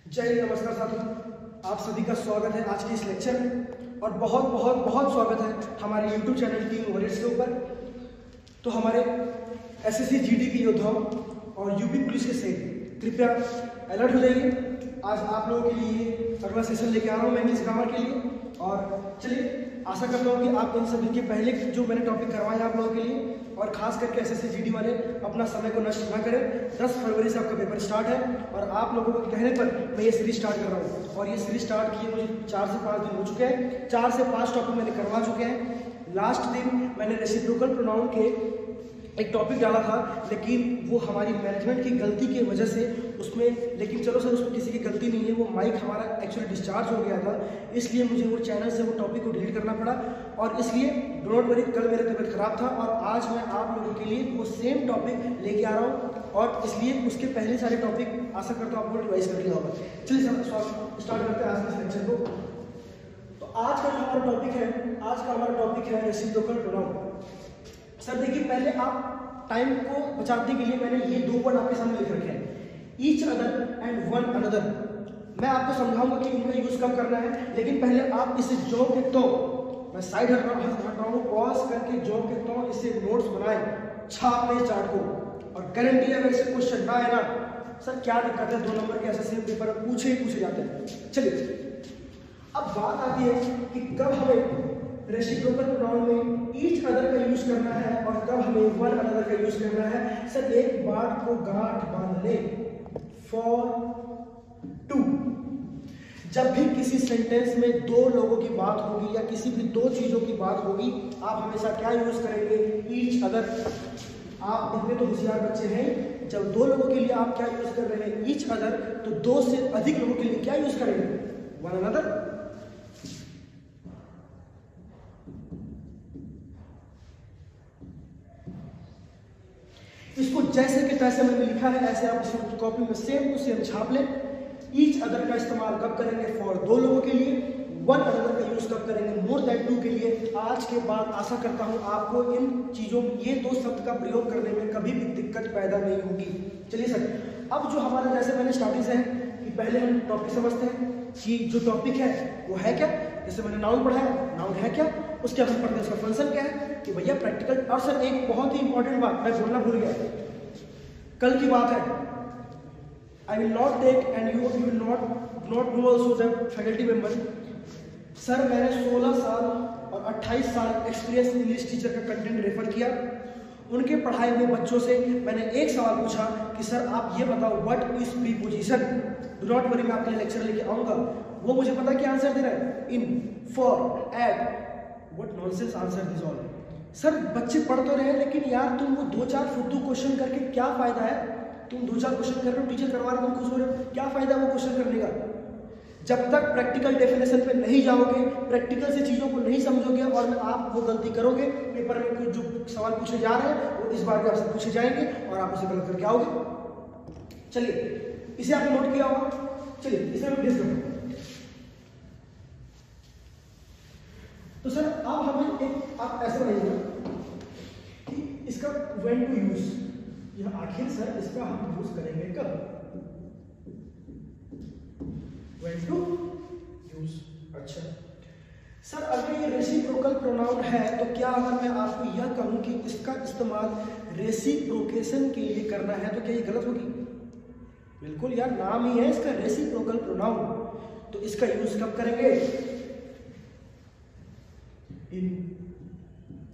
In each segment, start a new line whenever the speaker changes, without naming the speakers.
जय हिंद, नमस्कार साथियों, आप सभी का स्वागत है आज के इस लेक्चर में और बहुत बहुत बहुत स्वागत है हमारे YouTube चैनल टीम वॉरियर्स के ऊपर। तो हमारे एसएससी जीडी के योद्धाओं और यूपी पुलिस के सेठ कृपया अलर्ट हो जाइए। आज आप लोगों के लिए अगला सेशन लेके आ रहा हूँ मैं इंग्लिश ग्रामर के लिए। और चलिए, आशा करता हूँ कि आप इन सभी के पहले जो मैंने टॉपिक करवाए आप लोगों के लिए, और खास करके एसएससी जीडी वाले अपना समय को नष्ट ना करें। 10 फरवरी से आपका पेपर स्टार्ट है और आप लोगों के कहने पर मैं ये सीरीज स्टार्ट कर रहा हूँ। और ये सीरीज स्टार्ट किए मुझे 4 से 5 दिन हो चुके हैं। 4 से 5 टॉपिक मैंने करवा चुके हैं। लास्ट दिन मैंने रेसिप्रोकल प्रोनाउन के एक टॉपिक डाला था, लेकिन वो हमारी मैनेजमेंट की गलती की वजह से उसमें, लेकिन चलो सर उसमें किसी की गलती नहीं है, वो माइक हमारा एक्चुअली डिस्चार्ज हो गया था, इसलिए मुझे वो चैनल से वो टॉपिक को डिलीट करना पड़ा। और इसलिए डोंट वरी, कल मेरा तबीयत खराब था और आज मैं आप लोगों के लिए वो सेम टॉपिक लेके आ रहा हूँ। और इसलिए उसके पहले सारे टॉपिक आशा करता हूँ आपको रिवाइज कर लिया होगा। चलिए सर स्टार्ट करते हैं आज के लेक्चर को। तो आज का जो हमारा टॉपिक है रेसिप्रोकल प्रोनाउन। सर देखिए, पहले आप टाइम को बचाने के लिए मैंने ये 2 वर्ड आपके सामने लिख रखे हैं, each other and one another. मैं आपको समझाऊंगा कि इनका यूज कब करना है, लेकिन पहले आप इसे जो के तो, मैं साइड हट रहा हूँ, पॉज करके जो के तो इसे नोट्स बनाए, छाप लें चार्ट को। और गारंटी अगर इसे क्वेश्चन ना है ना सर, क्या दिक्कत है, 2 नंबर के एसएससी पेपर में पूछे जाते हैं। चलिए, अब बात आती है कि कब हमें रेसिप्रोकल प्रोनाउन में ईच अदर का यूज करना है और कब हमें वन अनदर का यूज करना है। सर एक बात को गांठ बांध ले, फॉर टू। जब भी किसी सेंटेंस में 2 लोगों की बात होगी या किसी भी 2 चीजों की बात होगी, आप हमेशा क्या यूज करेंगे, ईच अदर। आप इतने तो होशियार बच्चे हैं, जब 2 लोगों के लिए आप क्या यूज कर रहे हैं, ईच अदर, तो 2 से अधिक लोगों के लिए क्या यूज करेंगे, वन अनदर। इसको जैसे कि तैसे मैंने लिखा है ऐसे आप इसको कॉपी में सेम टू सेम छाप लें। ईच अदर का इस्तेमाल कब करेंगे, फॉर 2 लोगों के लिए। वन अनदर का यूज कब करेंगे, मोर देन 2 के लिए। आज के बाद आशा करता हूं आपको इन चीजों, ये 2 शब्द का प्रयोग करने में कभी भी दिक्कत पैदा नहीं होगी। चलिए सर, अब जो हमारा, जैसे मैंने स्टार्टिंग से है कि पहले हम टॉपिक समझते हैं कि जो टॉपिक है वो है क्या। जैसे मैंने नाउन पढ़ा है, नाउन है क्या, उसके बाद पढ़ते हैं उसका फंक्शन क्या है कि भैया प्रैक्टिकल। और सर एक बहुत ही इंपॉर्टेंट बात मैं बोलना भूल गया, कल की बात है, I will not take and you will not know also the faculty member. Sir मैंने 16 साल और 28 साल एक्सपीरियंस इंग्लिश टीचर का कंटेंट रेफर किया। उनके पढ़ाए हुए बच्चों से मैंने एक सवाल पूछा कि सर आप ये बताओ what is preposition. Do not worry, मैं आपके लेक्चर लेके आऊंगा। वो मुझे पता क्या आंसर दे रहा है, in, for, at. What nonsense answer this all. Sir बच्चे पढ़ तो रहे हैं, लेकिन यार तुम वो 2-4 फुद्दू क्वेश्चन करके क्या फायदा है। तुम 2-4 क्वेश्चन कर रहे हो, टीचर करवा रहे हो, तुम खुश हो रहे हो, क्या फायदा वो क्वेश्चन करने का। जब तक प्रैक्टिकल डेफिनेशन पे नहीं जाओगे, प्रैक्टिकल से चीजों को नहीं समझोगे और आप वो गलती करोगे, पेपर में कुछ जो सवाल पूछे जा रहे हैं वो इस बार भी आपसे पूछे जाएंगे और आप उसे गलत करके आओगे। चलिए, इसे आपने नोट किया होगा। चलिए इसे मैं डिस्कस करूंगा। तो सर अब हमें एक, आप ऐसे बनाइएगा कि इसका व्हेन टू यूज, यह आखिर सर इसका हम यूज करेंगे कब, व्हेन टू यूज। अच्छा सर, अगर ये रेसिप्रोकल प्रोनाउन है तो क्या अगर मैं आपको यह कहूं कि इसका इस्तेमाल रेसिप्रोकेशन के लिए करना है तो क्या ये गलत होगी। बिल्कुल यार, नाम ही है इसका रेसिप्रोकल प्रोनाउन। तो इसका यूज कब करेंगे, in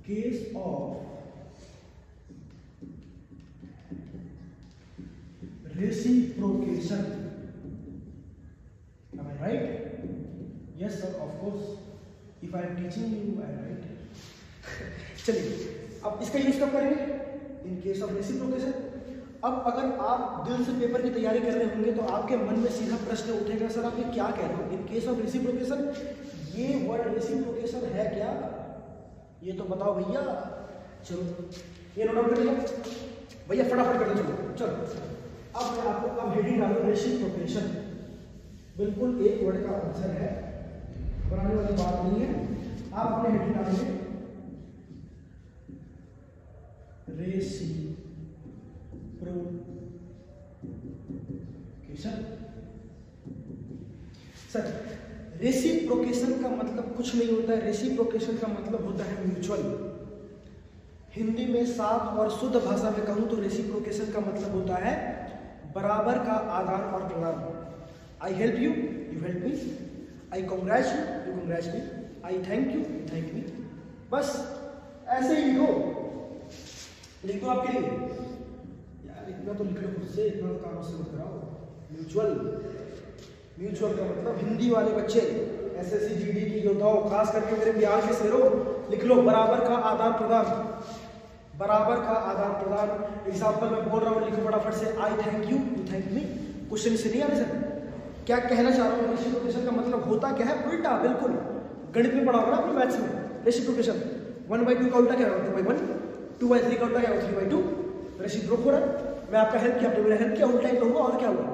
case of reciprocation. Am I right? Yes sir, of course. If I am teaching you, I am right. चलिए, अब इसका यूज कब करेंगे, इन केस ऑफ रेसिप्रोकेशन। अब अगर आप दिल से पेपर की तैयारी कर रहे होंगे तो आपके मन में सीधा प्रश्न उठेगा, सर आप ये क्या कह रहे हो, इन केस ऑफ रेसिप्रोकेशन, ये वर्ड रेसिप्रोकेशन है क्या, ये तो बताओ भैया। चलो ये नोट डाउन कर लिया भैया, फटाफट कर लो। चलो अब मैं आपको, अब हेडिंग डालूं रेसिप्रोकेशन। बिल्कुल एक वर्ड का आंसर है, बनाने वाली बात नहीं है। आप अपने हेडिंग डालेंगे रेसिप्रोकेशन। सर रेसिप्रोकेशन का मतलब कुछ नहीं होता है। रेसिप्रोकेशन का मतलब होता है म्यूचुअल। हिंदी में साफ और शुद्ध भाषा में कहूँ तो रेसिप्रोकेशन का मतलब होता है बराबर का आदान और प्रदान। I help you, you help me, I congratulate you, congratulate me, I thank you, thank me. बस ऐसे ही लिख दो आपके लिए। यार इतना तो लिख लो खुद से, इतना तो काम से मत कराओ। म्यूचुअल का मतलब हिंदी वाले बच्चे एसएससी जीडी की योद्धाओं, खास करके मेरे बिहार के शेरों, लिख लो बराबर का आदान प्रदान। बराबर का आदान प्रदान। एग्जाम्पल मैं बोल रहा हूँ, लिखो फटाफट से। आई thank you, you thank me. Question से नहीं आ रहे सर, क्या कहना चाह रहा हूँ? रेसिप्रोकेशन का मतलब होता क्या है? उल्टा, बिल्कुल गणित में पढ़ा होगा ना आपने, मैथ्स में। रेसिप्रोकेशन 1/2 का उल्टा क्या होगा? 2/1। 2/3 का उल्टा क्या होगा? 3/2। रेसिप्रोक हो रहा है। मैं आपका हेल्प किया, आपने मेरा हेल्प किया, उल्टा ही तो हुआ। और क्या हुआ?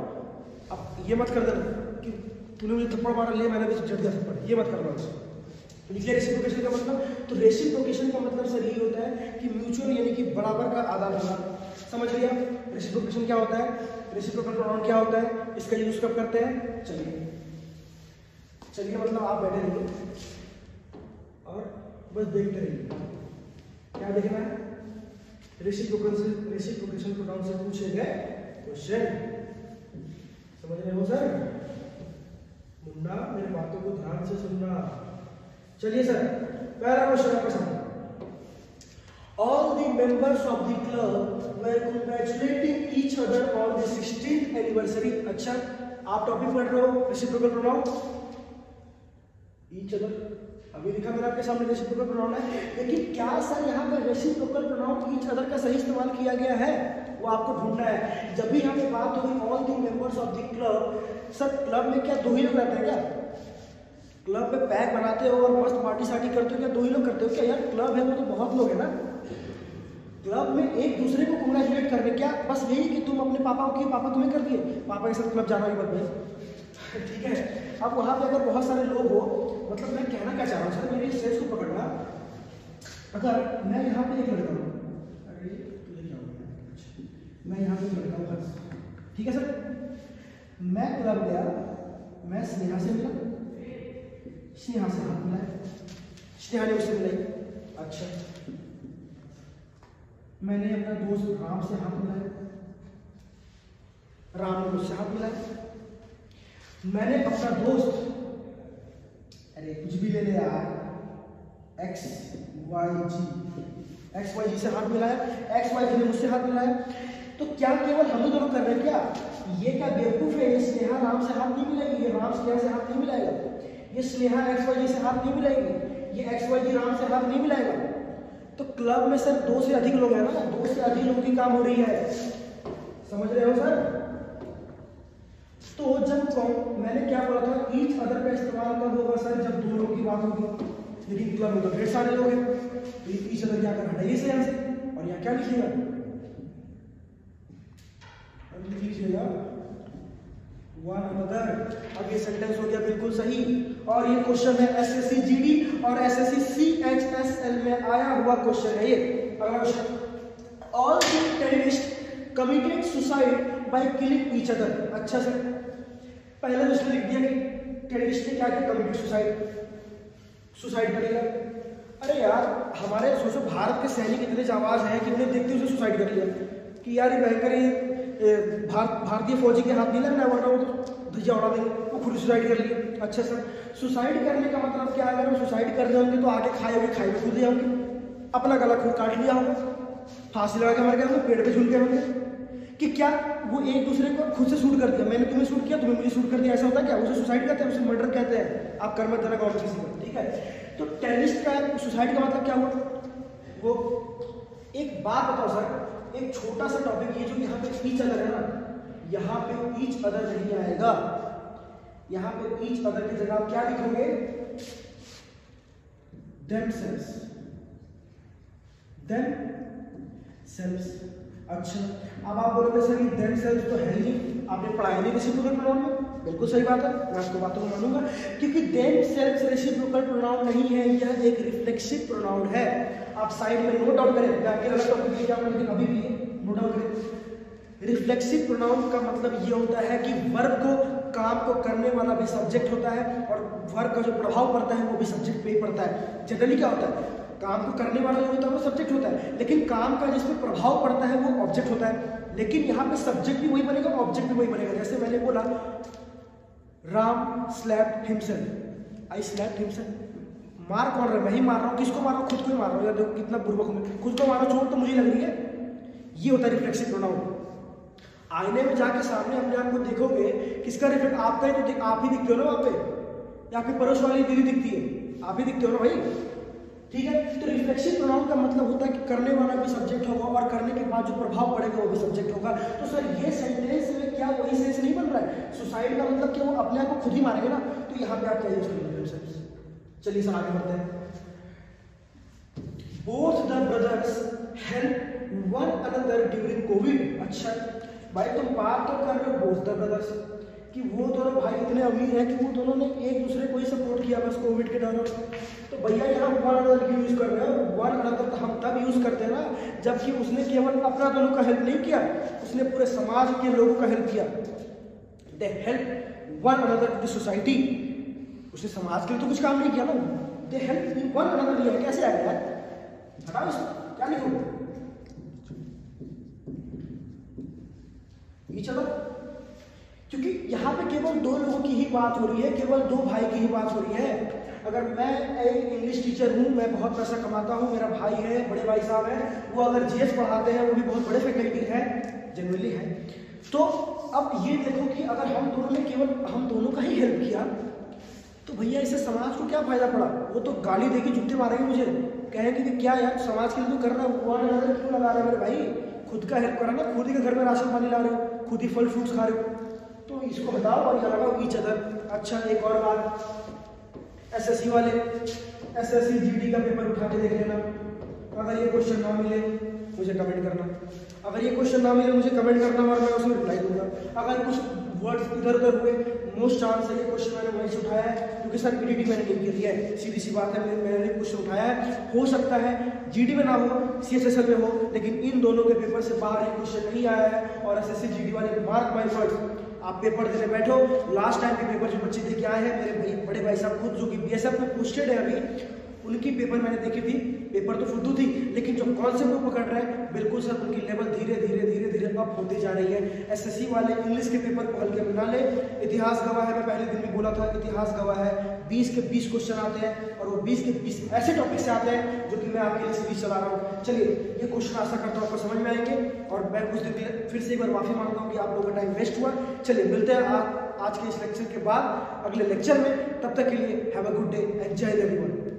अब ये मत कर देना कि तूने मुझे थप्पड़ मारा, ले मैंने भी झट दिया थप्पड़, ये मत करना उसको। लिखिए रेसिप्रोकेशन का मतलब। तो रेसिप्रोकेशन का मतलब सर ये होता है कि म्यूचुअल, यानी कि बराबर का आदान प्रदान। समझ लिया रेसिप्रोकेशन क्या होता है, रेसिप्रोकल प्रोनाउन क्या होता है, इसका यूज कब करते हैं? चलिए मतलब आप बैठे रहिए और बस देखते रहिए। क्या देखना है? रेसिप्रोकेशन प्रोनाउन से पूछे गए क्वेश्चन। समझ रहे हो सर? मुन्ना मेरी बातों को ध्यान से सुनना। चलिए सर, पहला क्वेश्चन आपके सामने। All the members of the club were congratulating each other on the 16th anniversary. अच्छा, आप टॉपिक पढ़ रहे हो रेसिप्रोकल प्रोनाउन each other। अभी लिखा मेरा आपके सामने रेसिप्रोकल प्रोनाउन है, लेकिन क्या सर यहाँ पर रेसिप्रोकल प्रोनाउन each other का सही इस्तेमाल किया गया है? वो आपको ढूंढना है। जब भी यहाँ पे बात होगी all the members of the club, sir club में क्या दो ही लोग रहते हैं क्या? क्लब में पैक बनाते हो और मस्त पार्टी सार्टी करते हो क्या? दो ही लोग करते हो क्या? यार क्लब है वो तो बहुत लोग है ना। क्लब में एक दूसरे को कांग्रेचुलेट करने, क्या बस यही कि तुम अपने पापा को, पापा तुम्हें कर दिए, पापा के साथ क्लब जाना ही मत भाई। ठीक है। अब वहाँ पे अगर बहुत सारे लोग हो, मतलब मैं कहना क्या चाह रहा हूँ सर, मेरे सेंस को पकड़ना। अगर मैं यहाँ पे एक लड़का हूँ, मैं यहाँ पे लड़का हूँ, ठीक है सर। मैं क्लब गया, मैं स्नेहा से मिला, स्नेहा से हाथ मिलाया, स्नेहा ने मुझसे मिलाई। अच्छा, मैंने अपना दोस्त राम से हाथ मिलाया, राम ने मुझसे हाथ मिलाया। मैंने अपना दोस्त, अरे कुछ भी ले ले यार, XYG से हाथ मिलाया, XYG ने मुझसे हाथ मिलाया। तो क्या केवल हम दोनों कर रहे हैं क्या? ये क्या बेवकूफ है? ये स्नेहा राम से हाथ नहीं मिलाएगी, ये राम स्नेहा से हाथ नहीं मिलाएगा, ये स्नेहा XYG से हाथ नहीं मिलाएगी, ये XYG राम से हाथ नहीं मिलाएगा। तो क्लब में सर दो से अधिक लोग हैं ना, दो से अधिक लोगों की काम हो रही है। समझ रहे हो सर? तो जब मैंने क्या बोला था, ईच अदर का इस्तेमाल कब होगा सर? जब दो लोगों की बात होगी। लेकिन क्लब में तो ढेर सारे लोग हैं, तो ईच अदर क्या करना है? इसे यहाँ से, और यहाँ क्या लिखिएगा? लीजिएगा वन अनदर। अब ये सेंटेंस हो गया बिल्कुल सही। और ये क्वेश्चन है एसएससी जीडी और एसएससी सीएचएसएल में आया हुआ क्वेश्चन है ये। अगला question, all the terrorist committed suicide by killing each other. अच्छा सर, पहले तो उसने लिख दिया कि टेररिस्ट ने क्या किया? कमिटेड सुसाइड करेगा। अरे यार, हमारे सोचो भारत के सैनिक इतने जाबाज हैं कि उन्हें देखते उसे सुसाइड कर लिया कि यार ये भयंकर भारतीय फौजी के हाथ नहीं लगना, वरना वो तो धज्जियां उड़ा देंगे, वो खुद सुसाइड कर लिए। अच्छा सर, सुसाइड करने का मतलब क्या? अगर वो सुसाइड कर रहे होंगे तो आगे खाए में कूद जाओगे, अपना गला खुद काट लिया होगा, फांसी लगा के मर गए होंगे, पेड़ पे झूल गए होंगे। कि क्या वो एक दूसरे को खुद से शूट कर दिया, मैंने तुम्हें शूट किया, तुम्हें मुझे शूट कर दिया, ऐसा होता है क्या? उसे सुसाइड कहते हैं, उसे मर्डर कहते हैं। आप कर मत देना गाँव में किसी को, ठीक है? तो टेररिस्ट का सुसाइड का मतलब क्या हुआ? वो एक बात बताओ सर, एक छोटा सा टॉपिक, ये जो यहाँ पे ईच अदर है ना, यहाँ पे ईच अदर नहीं आएगा। यहाँ पे ईच अदर की जगह आप क्या लिखोगे? themselves, themselves। अच्छा, अब आप बोलोगे सर ये themselves तो है ही नहीं, आपने पढ़ाई नहीं रेसिप्रोकल प्रोनाउन में। बिल्कुल सही बात है, मैं आपको बातों को मानूंगा, क्योंकि themselves रेसिप्रोकल प्रोनाउन नहीं है, यह एक रिफ्लेक्सिव प्रोनाउन है। आप साइड में नोट डाउन करें, मैं अकेला अलग टॉपिक लेके आऊंगा, लेकिन अभी भी नोट डाउन करें। रिफ्लेक्सिव प्रोनाउन का मतलब ये होता है कि वर्ब को काम को करने वाला भी सब्जेक्ट होता है और वर्क का जो प्रभाव पड़ता है वो भी सब्जेक्ट पे ही पड़ता है। जनरली क्या होता है, काम को करने वाला जो होता है वो सब्जेक्ट होता है, लेकिन काम का जिसमें प्रभाव पड़ता है वो ऑब्जेक्ट होता है। लेकिन यहाँ पे सब्जेक्ट भी वही बनेगा, ऑब्जेक्ट भी वही बनेगा। जैसे मैंने बोला राम स्लैप्ड हिमसेल्फ, आई स्लैप्ड हिमसेल्फ। मार कौन रहा है, मैं ही मार रहा हूँ। किसको मार रहा हूँ, खुद को ही मार रहा हूँ। देखो कितना बुर्बक हूँ, खुद को मारो, चोट तो मुझे लग रही है। ये होता है रिफ्लेक्सिव प्रोनाउन। आईने में जाके सामने अपने आप को देखोगे, किसका रिफ्लेक्ट, आपका ही तो आप ही दिखते हो ना वहाँ पे, या फिर पड़ोस वाली दीदी दिखती है, आप ही दिखते हो ना भाई। ठीक है, तो रिफ्लेक्सिव प्रोनाउन का मतलब होता है कि करने वाला भी सब्जेक्ट होगा और करने के बाद जो प्रभाव पड़ेगा वो भी सब्जेक्ट होगा। तो सर ये सेंटेंस में क्या वही सेंस नहीं बन रहा है? सुसाइड का मतलब कि वो अपने आप को खुद ही मारेंगे ना, तो यहाँ पे आप क्या यूज करेंगे? चलिए सर आगे बढ़ते हैं। Both the brothers help one another during Covid. अच्छा भाई, तुम बात तो कर रहे हो बोथ द ब्रदर्स कि वो दोनों भाई इतने अमीर हैं कि वो दोनों ने एक दूसरे को ही सपोर्ट किया बस कोविड के दौरान। तो भैया यहाँ वन अनदर क्यों यूज कर रहे हो? वन अनदर तो हम तब यूज करते हैं ना जबकि उसने केवल अपना दोनों का हेल्प नहीं किया, उसने पूरे समाज के लोगों का हेल्प किया। They help one another to the society. उसने समाज के लिए तो कुछ काम नहीं किया ना, दे हेल्प वन अनदर। ये कैसे आएगा यार, बताओ इसको क्या लिखूं? ये चलो, क्योंकि यहाँ पे केवल दो लोगों की ही बात हो रही है, केवल दो भाई की ही बात हो रही है। अगर मैं एक इंग्लिश टीचर हूँ, मैं बहुत पैसा कमाता हूँ, मेरा भाई है, बड़े भाई साहब हैं, वो अगर जीएस पढ़ाते हैं, वो भी बहुत बड़े फैकल्टी है, जनरली है। तो अब ये देखो कि अगर हम दोनों ने केवल हम दोनों का ही हेल्प किया तो भैया इससे समाज को क्या फायदा पड़ा? वो तो गाली देगी, जूते मारेंगे, मुझे कहेंगे कि क्या यार समाज के लिए तो कर रहा है, वन अनदर क्यों लगा रहे हो मेरे भाई? खुद का हेल्प करा ना, खुद ही के घर में राशन पानी ला रहे हो, खुद ही फल फ्रूट्स खा रहे हो, तो इसको हटाओ और ये लगाओ ईच अदर। अच्छा एक और बात, एसएससी वाले एसएससी जीडी का पेपर उठा के देख लेना। अगर ये क्वेश्चन ना मिले मुझे कमेंट करना, अगर ये क्वेश्चन ना मिले मुझे कमेंट करना और मैं उसमें रिप्लाई दूंगा। अगर कुछ वर्ड्स इधर उधर हुए, मोस्ट चांस है ये क्वेश्चन मैंने वहीं से उठाया है, क्योंकि सर ईडीटी मैंने नहीं किया है, सीधी सी बात है, मैंने क्वेश्चन उठाया है। हो सकता है जीडी में ना हो, सीएसएसएल में हो, लेकिन इन दोनों के पेपर से बाहर एक क्वेश्चन नहीं आया है। और एसएससी जीडी वाले मार्क माय वर्ड्स, आप पेपर देने बैठो, लास्ट टाइम के पेपर जो बच्चे दे के आए हैं, मेरे भाई बड़े भाई साहब खुद जो कि बीएसएफ में पोस्टेड है अभी, उनकी पेपर मैंने देखी थी, पेपर तो फुद्दू थी, लेकिन जो कॉन्सेप्ट वो पकड़ रहे हैं बिल्कुल सर उनकी लेवल धीरे धीरे धीरे धीरे अप होती जा रही है। एसएससी वाले इंग्लिश के पेपर को हल्के में ना ले, इतिहास गवाह है, मैं पहले दिन भी बोला था, इतिहास गवाह है, 20 के 20 क्वेश्चन आते हैं और वो 20 के 20 ऐसे टॉपिक से आते हैं जो कि मैं आपके लिए सीरीज चला रहा हूँ। चलिए ये क्वेश्चन आशा करता हूँ आपको समझ में आएंगे, और मैं कुछ देर फिर से एक बार माफी मांगता हूँ कि आप लोगों का टाइम वेस्ट हुआ। चलिए मिलते हैं आज के इस लेक्चर के बाद अगले लेक्चर में, तब तक के लिए have a good day, enjoy everyone.